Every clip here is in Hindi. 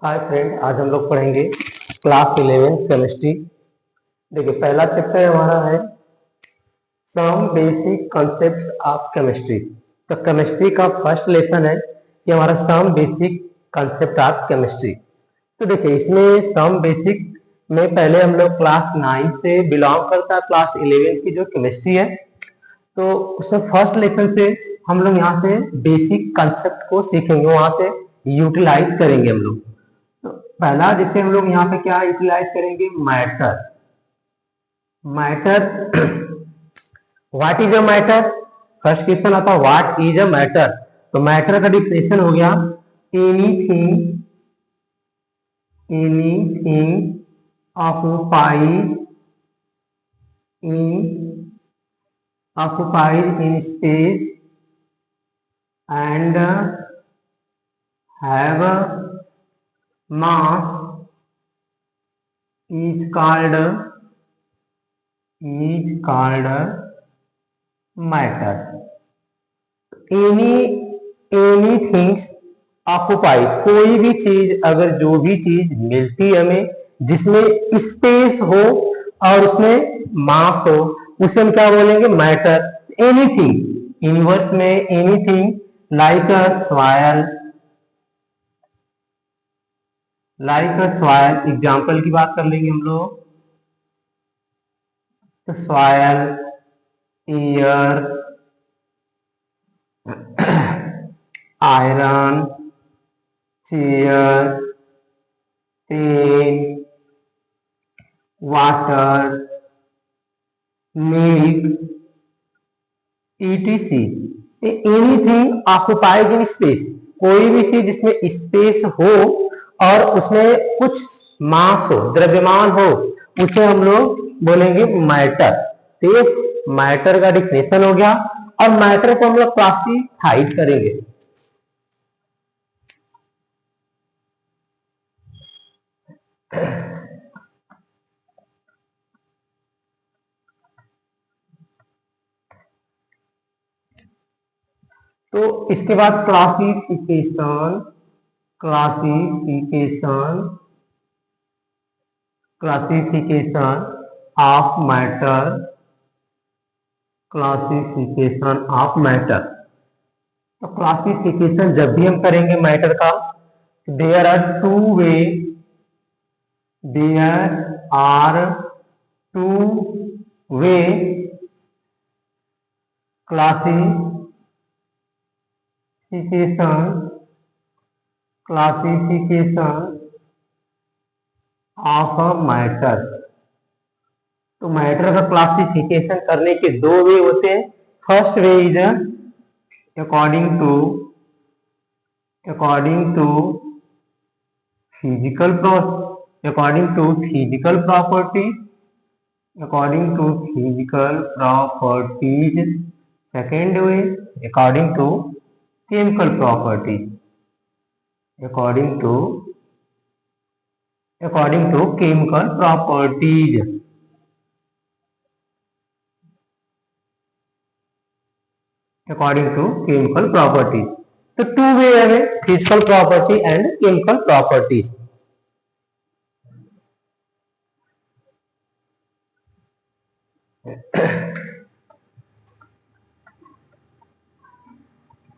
हाय फ्रेंड, आज हम लोग पढ़ेंगे क्लास 11 केमिस्ट्री। देखिए, पहला चैप्टर हमारा है some basic concepts of chemistry. तो केमिस्ट्री का फर्स्ट लेसन है कि हमारा some basic concept of chemistry. तो देखिए, इसमें सम बेसिक में पहले हम लोग क्लास 9 से बिलोंग करता है, क्लास 11 की जो केमिस्ट्री है। तो उसमें फर्स्ट लेसन से हम लोग यहाँ से बेसिक कॉन्सेप्ट को सीखेंगे, वहां से यूटिलाइज करेंगे हम लोग। तो पहला जिससे हम लोग यहाँ पे क्या यूटिलाइज करेंगे, matter. Matter what is a matter. First question आता है व्हाट इज अ मैटर। तो मैटर का डिफिनेशन हो गया anything anything occupies in space and have mass is called matter. Anythings occupy, कोई भी चीज, अगर जो भी चीज मिलती है हमें जिसमें स्पेस हो और उसमें मास हो, उसे हम क्या बोलेंगे, मैटर। एनीथिंग यूनिवर्स में anything like a soil, example की बात कर लेंगे हम लोग। तो soil, air, iron, chair, pen, water, milk, etc। Anything occupies in space, कोई भी चीज जिसमें स्पेस हो और उसमें कुछ मास हो, द्रव्यमान हो, उसे हम लोग बोलेंगे मैटर। तो ये मैटर का डिफिनेशन हो गया। और मैटर को हम लोग क्लासिफाइड करेंगे। तो इसके बाद classification classification of matter, classification of matter. तो क्लासिफिकेशन जब भी हम करेंगे मैटर का, there are two way classification of a matter. तो मैटर का क्लासिफिकेशन करने के दो वे होते हैं। First way is according to physical properties. Second way according to chemical properties, according to chemical properties. तो टू वे है, physical property and chemical properties.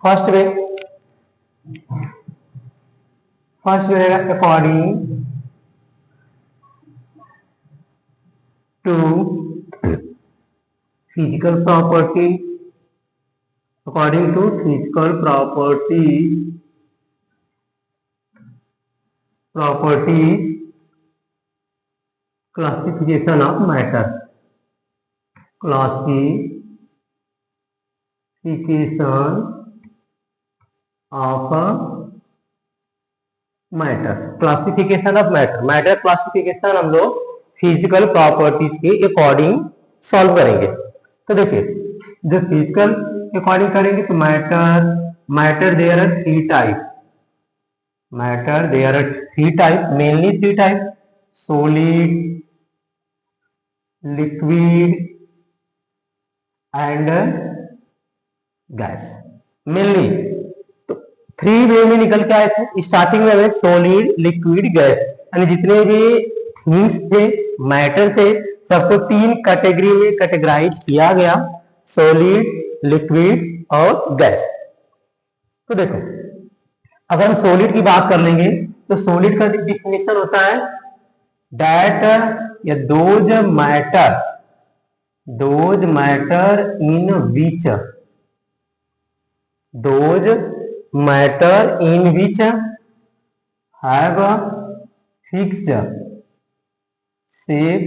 First way according to physical property, properties classification of matter, matter classification हम लोग फिजिकल प्रॉपर्टीज के अकॉर्डिंग सॉल्व करेंगे। तो देखिए, जो फिजिकल अकॉर्डिंग करेंगे तो matter there are three type, mainly three type: solid, liquid and gas. Mainly तो 3 वे में निकल के आए थे। स्टार्टिंग में हमें सॉलिड, लिक्विड, गैस, यानी जितने भी थिंग्स थे, मैटर थे, सबको 3 कैटेगरी में कैटेगराइज किया गया, सॉलिड, लिक्विड और गैस। तो देखो, अगर हम सॉलिड की बात कर लेंगे तो सॉलिड का डिफिनेशन होता है दैट या those matter in which have a fixed shape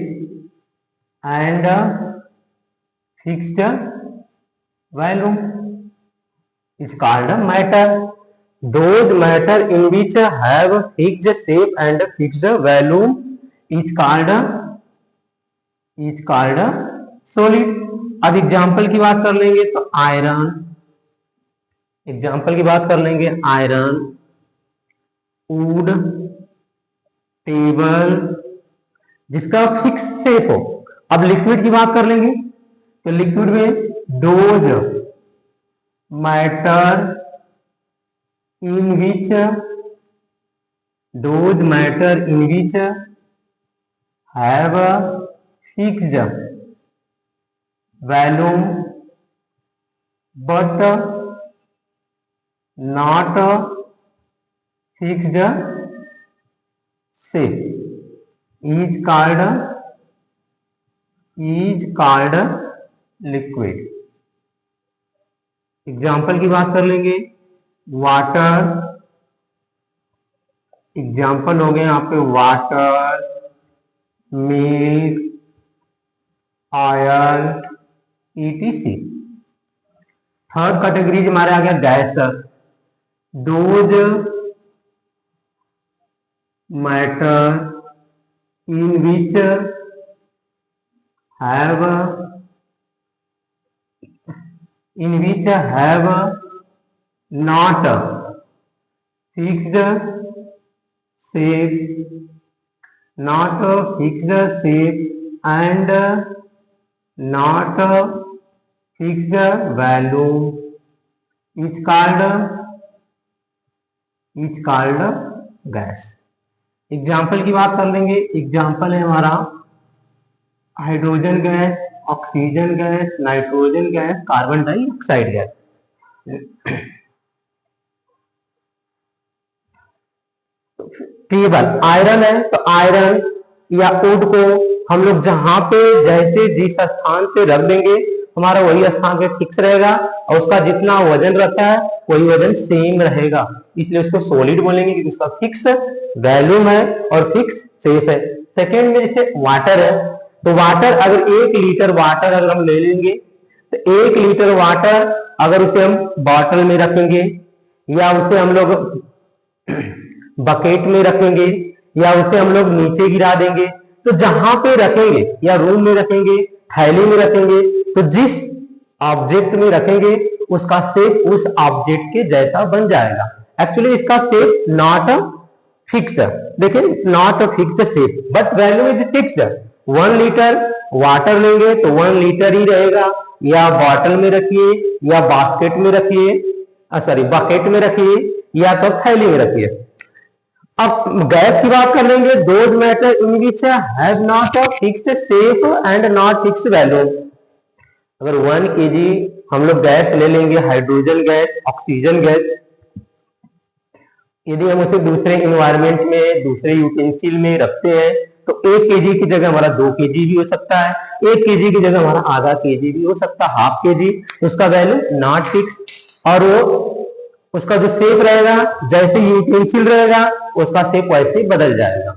and fixed volume is called a matter. Those matter in which have fixed shape and fixed volume is called solid. अब एग्जाम्पल की बात कर लेंगे तो आयरन, वुड, टेबल, जिसका फिक्स शेप हो। अब लिक्विड की बात कर लेंगे तो लिक्विड में those matter in which have a fixed volume but not a fixed shape is called liquid. Example की बात कर लेंगे, वाटर, एग्जाम्पल हो गए यहाँ पे water, milk, oil, etc. Third category हमारे आ गया gas, those matter in which have not fixed shape and not fixed value is called gas. Example की बात कर लेंगे, एग्जाम्पल है हमारा hydrogen gas, oxygen gas, nitrogen gas, carbon dioxide gas. Table, iron है तो आयरन या वुड को हम लोग जहां पे जैसे जिस स्थान पे रख देंगे हमारा वही स्थान पे फिक्स रहेगा और उसका जितना वजन रहता है वही वजन सेम रहेगा, इसलिए उसको सॉलिड बोलेंगे क्योंकि उसका फिक्स वॉल्यूम है और फिक्स शेप है। सेकेंड में जैसे वाटर है तो वाटर अगर 1 लीटर वाटर अगर हम ले लेंगे तो 1 लीटर वाटर अगर उसे हम बॉटल में रखेंगे या उसे हम लोग बकेट में रखेंगे या उसे हम लोग नीचे गिरा देंगे तो जहां पे रखेंगे या रूम में रखेंगे, थैली में रखेंगे, तो जिस ऑब्जेक्ट में रखेंगे उसका शेप उस ऑब्जेक्ट के जैसा बन जाएगा। एक्चुअली इसका शेप नॉट फिक्स्ड, देखिए not fixed shape but value is fixed. 1 litre water लेंगे तो 1 लीटर ही रहेगा, या बॉटल में रखिए या बास्केट में रखिए, सॉरी बकेट में रखिए या तो थैली में रखिए। अब गैस की बात कर लेंगे, those matter in which have not fixed shape and not fixed value. अगर 1 kg हम लोग गैस ले लेंगे, हाइड्रोजन गैस, ऑक्सीजन गैस, यदि हम उसे दूसरे इन्वायरमेंट में दूसरे यूटेंसिल में रखते हैं तो 1 kg की जगह हमारा 2 kg भी हो सकता है, 1 kg की जगह हमारा आधा kg भी हो सकता है, हाफ kg, उसका वैल्यू नॉट फिक्स और वो उसका जो शेप रहेगा जैसे यूटेंसिल रहेगा उसका शेप वैसे ही बदल जाएगा।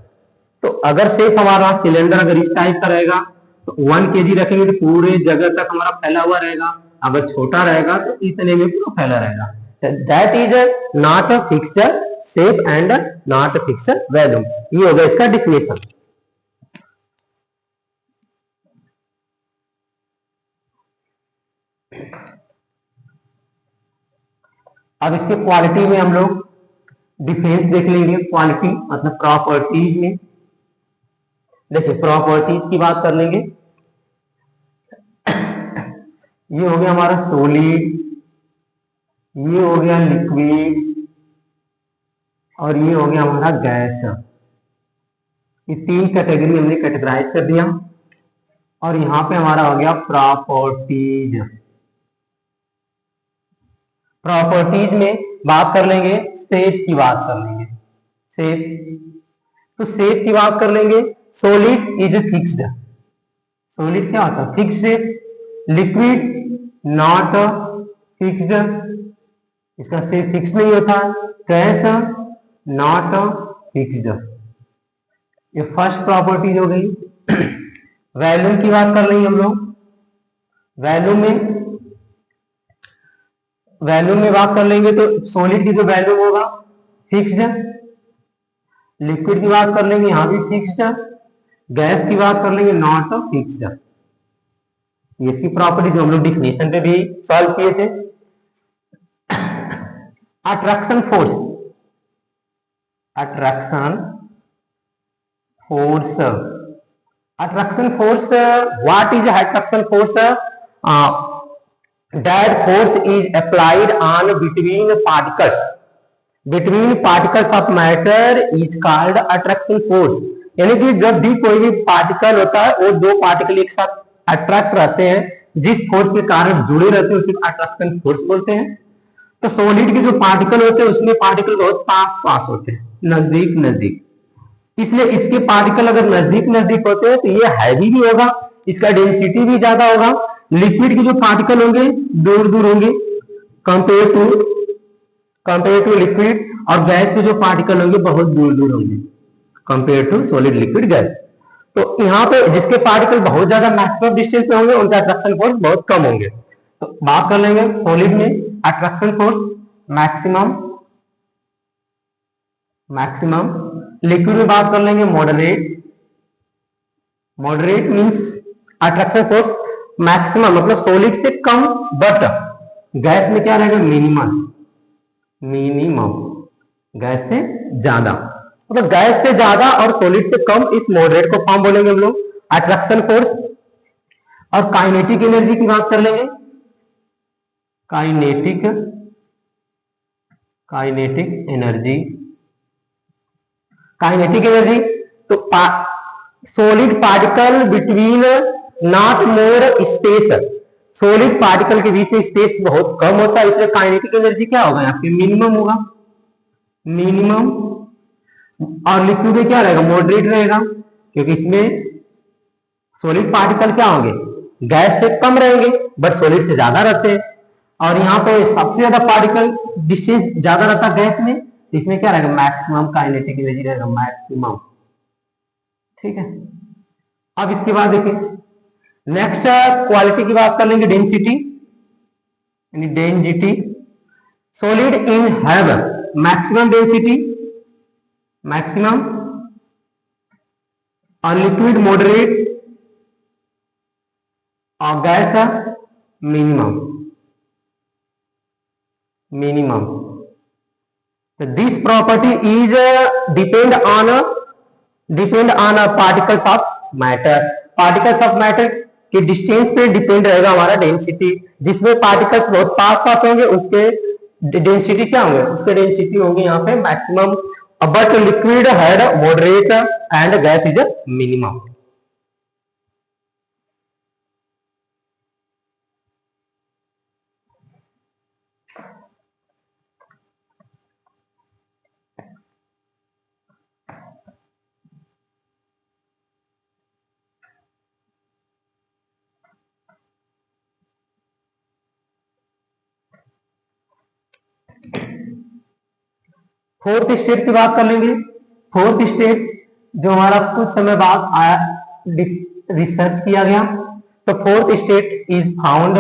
तो अगर शेप हमारा सिलेंडर अगर इस टाइप का रहेगा तो 1 kg रखेंगे तो पूरे जगह तक हमारा फैला हुआ रहेगा, अगर छोटा रहेगा तो इतने में पूरा फैला रहेगा। That is not a fixed shape and not a fixed value. ये होगा इसका डिफिनेशन। अब इसके क्वालिटी में हम लोग डिफरेंस देख लेंगे। क्वालिटी मतलब प्रॉपर्टीज में, देखिए प्रॉपर्टीज की बात कर लेंगे। ये हो गया हमारा सॉलिड, ये हो गया लिक्विड, और ये हो गया हमारा गैस। ये तीन कैटेगरी हमने कैटेगराइज कर दिया। और यहां पे हमारा हो गया प्रॉपर्टीज। प्रॉपर्टीज में बात कर लेंगे, शेप की बात कर लेंगे। शेप, तो शेप की बात कर लेंगे। Solid is fixed. सॉलिड क्या होता है? फिक्स्ड। लिक्विड नॉट फिक्स्ड, इसका शेप फिक्स नहीं होता। Gas not fixed. ये फर्स्ट प्रॉपर्टीज हो गई। वैल्यूम की बात कर लेंगे हम लोग। वैल्यूम में बात कर लेंगे तो सॉलिड की जो वैल्यूम होगा फिक्स्ड। लिक्विड की बात कर लेंगे, यहां भी फिक्स्ड। गैस की बात कर लेंगे, नॉट फिक्स्ड। ये इसकी प्रॉपर्टी जो हम लोग डिफिनेशन पे भी सॉल्व किए थे। Attraction force, attraction force, attraction force, what is attraction force? That force is applied on between particles, between particles of matter is called attraction force. यानी कि जब भी कोई भी पार्टिकल होता है वो दो पार्टिकल एक साथ अट्रैक्ट रहते हैं, जिस फोर्स के कारण जुड़े रहते हैं उसे अट्रैक्शन फोर्स बोलते हैं। तो सॉलिड के जो पार्टिकल होते हैं उसमें पार्टिकल बहुत पास पास होते हैं, नजदीक नजदीक, इसलिए इसके पार्टिकल अगर नजदीक नजदीक होते हैं तो ये हैवी भी होगा, इसका डेंसिटी भी ज्यादा होगा। लिक्विड के जो पार्टिकल होंगे दूर दूर होंगे कंपेयर टू लिक्विड, और गैस के जो पार्टिकल होंगे बहुत दूर दूर होंगे compare to solid liquid gas. तो यहाँ पे जिसके पार्टिकल बहुत ज्यादा मैक्सिमम डिस्टेंस पे होंगे उनका अट्रैक्शन फोर्स बहुत कम होंगे। तो बात कर लेंगे सॉलिड में attraction force maximum, maximum. Liquid में बात कर लेंगे moderate, moderate means attraction force maximum मतलब सॉलिड से कम, बट गैस में क्या रहेगा? मिनिमम, मिनिमम गैस से ज्यादा, मतलब गैस से ज्यादा और सॉलिड से कम, इस मॉडरेट को फॉर्म बोलेंगे हम लोग अट्रैक्शन फोर्स। और काइनेटिक एनर्जी की बात कर लेंगे, kinetic, kinetic energy, kinetic energy तो solid particle between not more space, solid particle के बीच में स्पेस बहुत कम होता है, इसलिए काइनेटिक एनर्जी क्या होगा? यहाँ पे मिनिमम होगा, मिनिमम। और लिक्विड में क्या रहेगा? मॉडरेट रहेगा, क्योंकि इसमें सॉलिड पार्टिकल क्या होंगे? गैस से कम रहेंगे बट सॉलिड से ज्यादा रहते हैं। और यहाँ पे सबसे ज्यादा पार्टिकल डिस्टेंस ज्यादा रहता है गैस में, इसमें क्या रहेगा? मैक्सिमम काइनेटिक एनर्जी रहेगा, मैक्सिमम। ठीक है, अब इसके बाद देखिए नेक्स्ट क्वालिटी की बात कर लेंगे, डेंसिटी, यानी density. Solid in have maximum density, maximum, और लिक्विड मॉडरेट, और gas minimum, minimum. This property is depend on particles of matter, particles of matter के डिस्टेंस पे डिपेंड रहेगा हमारा डेंसिटी। जिसमें पार्टिकल्स बहुत पास पास होंगे उसके डेंसिटी क्या होंगे? उसके डेंसिटी होंगे यहाँ पे maximum, but liquid had moderate and gas is minimum. Fourth state की बात कर लेंगे। फोर्थ स्टेट जो हमारा कुछ समय बाद आया, रिसर्च किया गया, तो fourth state is found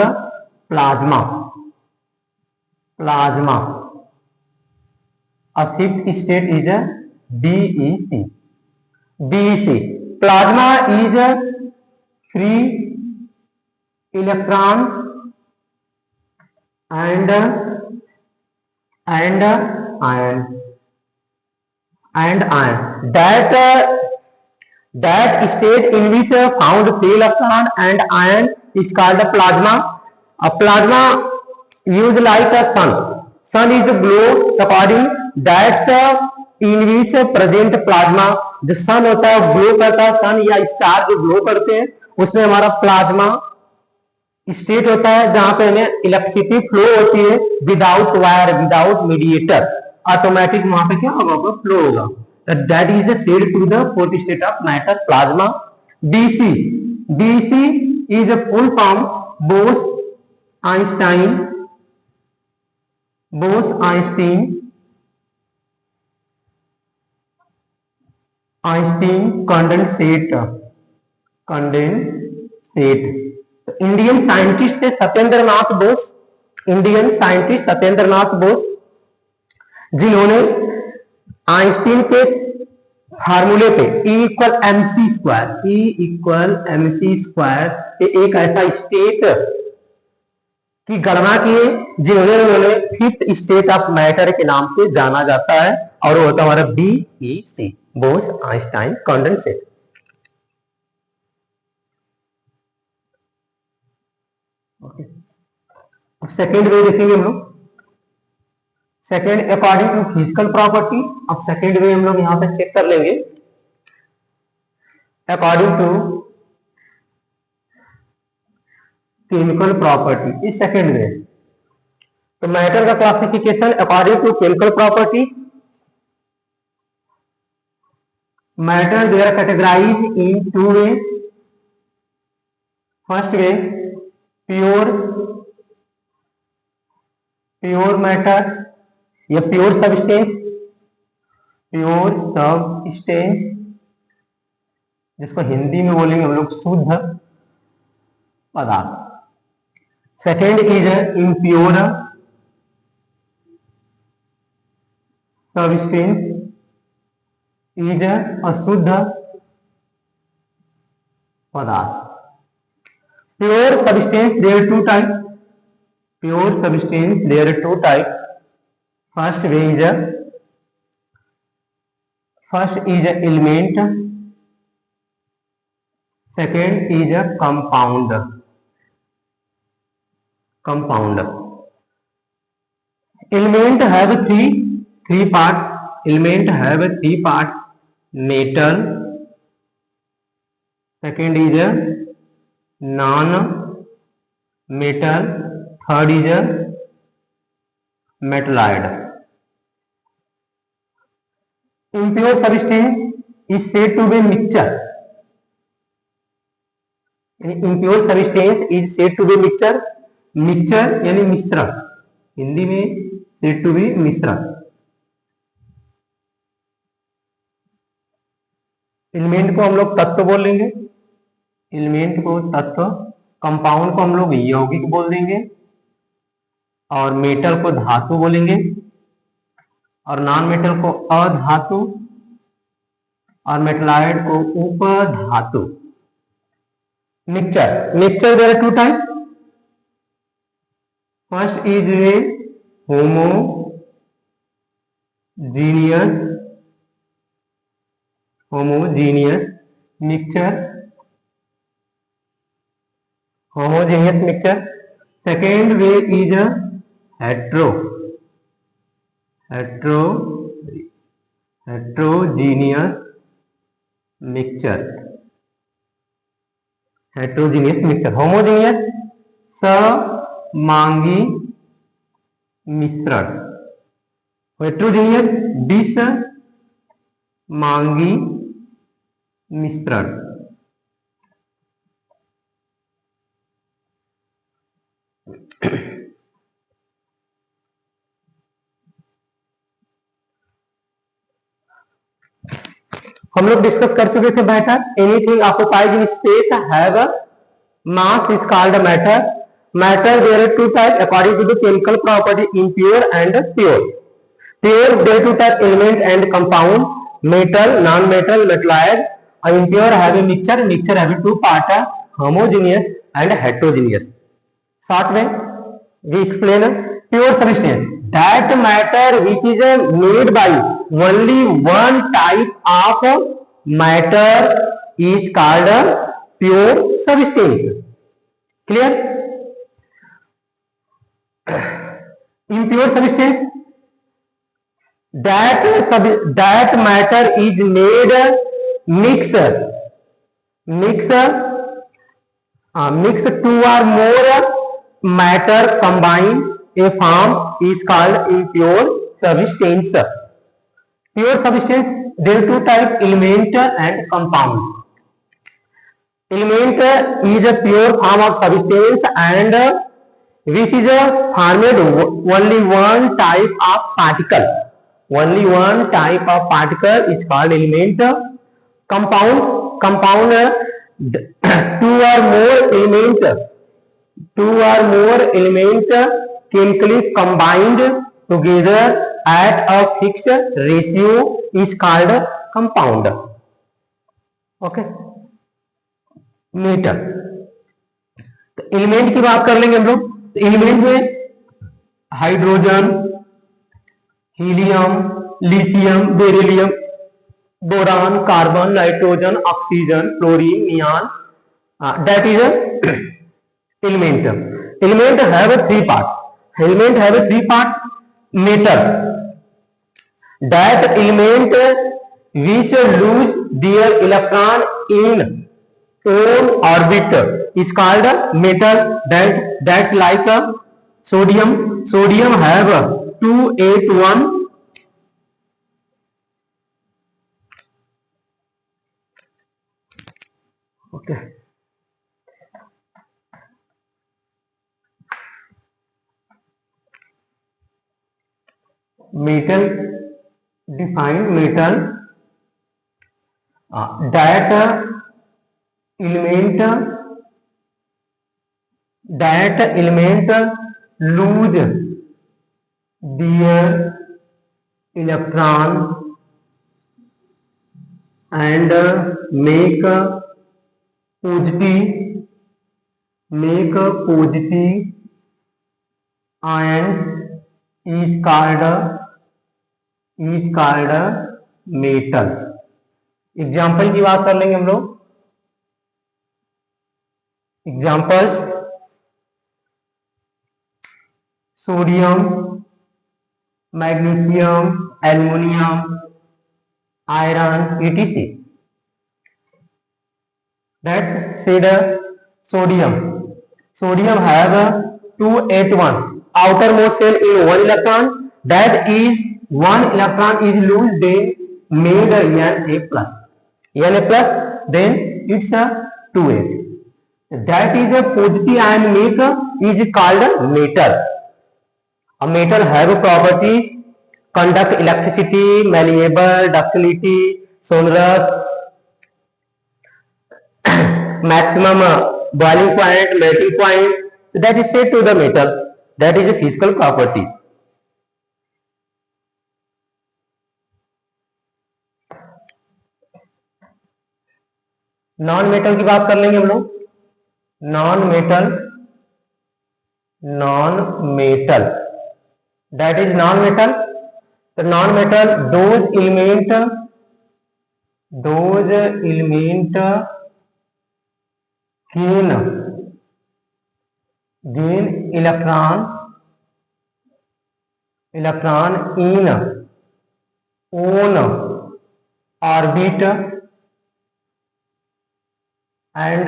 plasma, plasma. और fifth state is BEC, BEC. Plasma is free electron and iron, and iron, that state in which found free electron and iron is called a plasma. A plasma used like a sun, sun is glow according, that's in which present plasma, जो सन होता है ग्लो करता है, सन या स्टार जो ग्लो करते हैं उसमें हमारा प्लाज्मा स्टेट होता है जहां पे हमें इलेक्ट्रिसिटी फ्लो होती है without wire, without mediator, automatic वहां पे क्या होगा, फ्लो होगा। That is the said to the fourth state of matter, plasma. DC, DC is a full form Bose Einstein, Bose Einstein, Einstein condensate, condensate. Indian scientist थे सत्येंद्र नाथ बोस, इंडियन साइंटिस्ट सत्येंद्र नाथ बोस, जिन्होंने आइंस्टीन के फार्मूले पे E equal M C square, E equal M C square एक ऐसा स्टेट की गणना किए जिन्होंने उन्होंने फिफ्थ स्टेट ऑफ मैटर के नाम से जाना जाता है, और वो होता है हमारा BEC, बोस आइंस्टाइन कंडेंसेट। अब सेकेंड वे देखेंगे हम लोग, second according to physical property. अब सेकेंड वे हम लोग यहां पे चेक कर लेंगे अकॉर्डिंग टू केमिकल प्रॉपर्टी, इस सेकेंड वे। तो मैटर का classification according to chemical property, matter they are categorize in two way. First way pure, pure matter या प्योर सबस्टेंस, प्योर सबस्टेंस जिसको हिंदी में बोलेंगे हम लोग शुद्ध पदार्थ। Second is impure substance, is अशुद्ध पदार्थ। Pure substance there are two type, pure substance there are two type. First way is element, second is compound, compound. Element have three part, element have three part, metal, second is non metal, third is metalloid. Impure substance is said to be mixture, impure substance is said to be mixture, mixture यानी मिश्रण, हिंदी में सेड टू बी मिश्रण। एलिमेंट को हम लोग तत्व बोल लेंगे, एलिमेंट को तत्व, कंपाउंड को हम लोग यौगिक बोल देंगे, और मेटल को धातु बोलेंगे, और नॉन मेटल को अधातु, और मेटलाइड को उपधातु। Mixture, mixture there are two type. First is a homogeneous, homogeneous mixture, homogeneous mixture. Second way is heterogeneous mixture, heterogeneous mixture. Homogeneous समांगी मिश्रण, हेट्रोजीनियस विषमांगी मिश्रण। हम लोग डिस्कस कर चुके थे matter, anything occupied in space have a mass is called matter. Matter there are two type according to the chemical property, impure and pure. Pure there two type element and compound, metal, non metal, metalloid. Impure have a mixture, mixture have two part, homogeneous and heterogeneous. Short में we explain pure substance that matter which is made by only one type of matter is called pure substance. Clear? Impure substance that matter is made mix two or more matter combine a form is called impure substance. Pure substance, there are two types, element and compound. Element is a pure form of substance and which is formed only one type of particle. Only one type of particle is called element. Compound two or more element chemically combined together at a fixed ratio is called compound. Okay. Metal, तो एलिमेंट की बात कर लेंगे हम लोग। तो एलिमेंट में hydrogen, helium, lithium, beryllium, boron, carbon, nitrogen, oxygen, fluorine, neon, that is a element. Element have a three part. Element have a three part. Metal, that element which lose their electron in own orbit is called metal. That's like sodium. Sodium have 281. Okay. Metal, define metal, that element lose their electron and make positive ions is called metal. Example की बात कर लेंगे हम लोग। Examples, sodium, magnesium, aluminium, iron, etc. That's said sodium. Sodium have 281 outermost shell in one electron. That is one electron is loose, then made Na plus. Na plus, then it's a 2A. That is a positive ion make is called metal. A metal have properties: conduct electricity, malleable, ductility, sonorous, maximum boiling point, melting point. That is said to the metal. That is a physical property. Non metal की बात कर लेंगे हम लोग। Non metal, that is non metal. तो non metal those element gain electron in own orbit and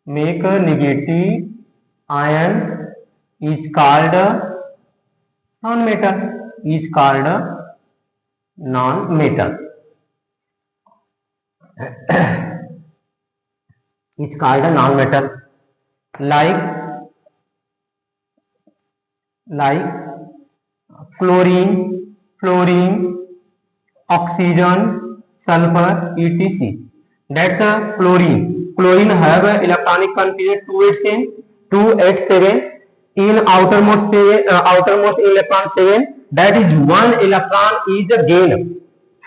make negative ion is called non-metal. It's called a non-metal. Like fluorine, oxygen, sulfur, etc. That's a fluorine. Fluorine have a electronic configuration 287 in outermost electron 7. That is one electron is a gain.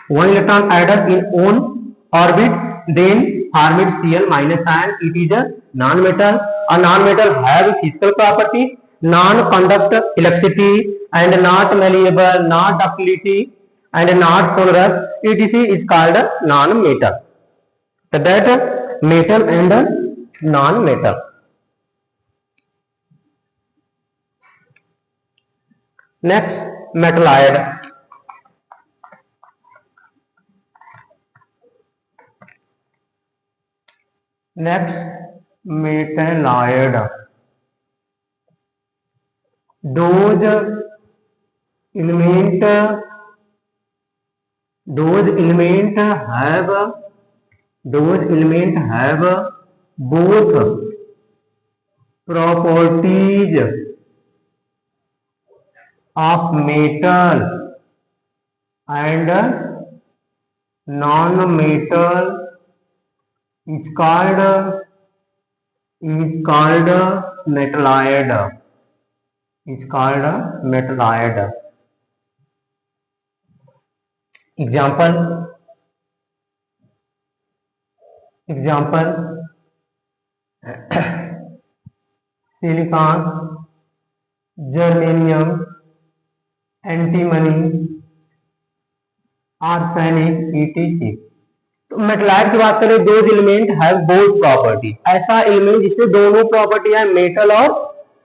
One electron added in own orbit, then formed Cl minus ion. It is a non-metal. A non-metal have physical properties: non-conduct electricity and not malleable, not ductility and not sonorous, etc. is called a non-metal. So that metal and non-metal. Next metalloid, next metalloid, those element have both properties of metal and non-metal is called metalloid, is called metalloid. Example silicon, germanium, antimony, arsenic, etc. तो मेटलाइड की बात करें, दो एलिमेंट हैव बोथ प्रॉपर्टी, ऐसा एलिमेंट जिसमें दोनों प्रॉपर्टी है मेटल और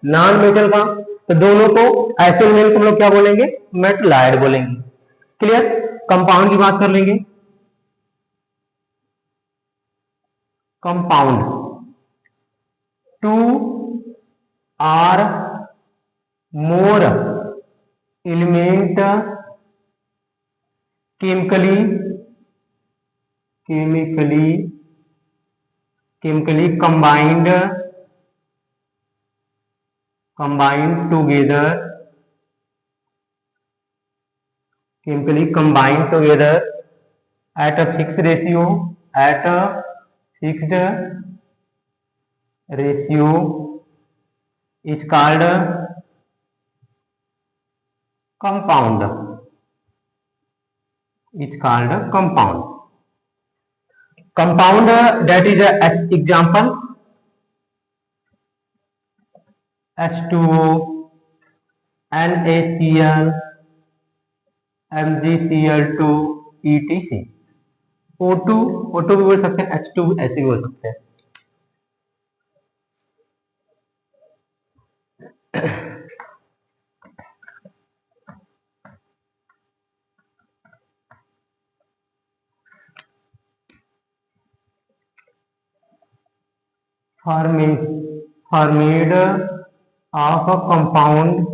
नॉन मेटल का, तो दोनों को ऐसे एलिमेंट को हम लोग क्या बोलेंगे, मेटलाइड बोलेंगे। क्लियर। कंपाउंड की बात कर लेंगे। Compound, two or more element chemically combined together at a fixed ratio, is called compound, compound, that is a example H2O, NaCl, MgCl2, etc. O2 भी बोल सकते हैं, H2 ऐसे भी बोल सकते हैं। फॉर्मेड ऑफ अ कंपाउंड,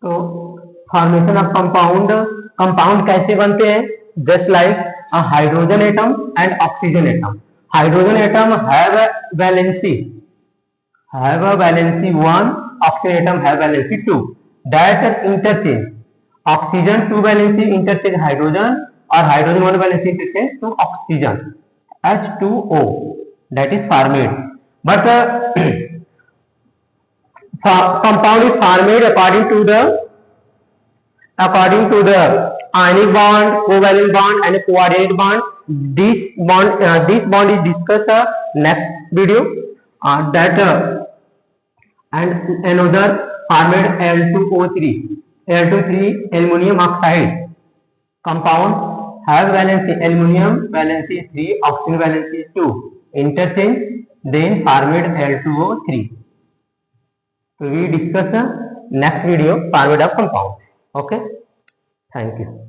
तो फॉर्मेशन ऑफ कंपाउंड कैसे बनते हैं, just like a hydrogen atom and oxygen atom. Hydrogen atom have valency 1, oxygen atom have valency 2, that interchange oxygen 2 valency interchange hydrogen, और hydrogen 1 valency interchange to oxygen, H2O, that is formed. But compound is formed according to the ionic bond, covalent bond, and coordinate bond. This bond is discussed next video. That and another formed Al2O3, aluminum oxide compound have valency aluminum valency 3, oxygen valency 2, interchange, then formed Al2O3. So we discuss next video formed of compound. Okay, thank you.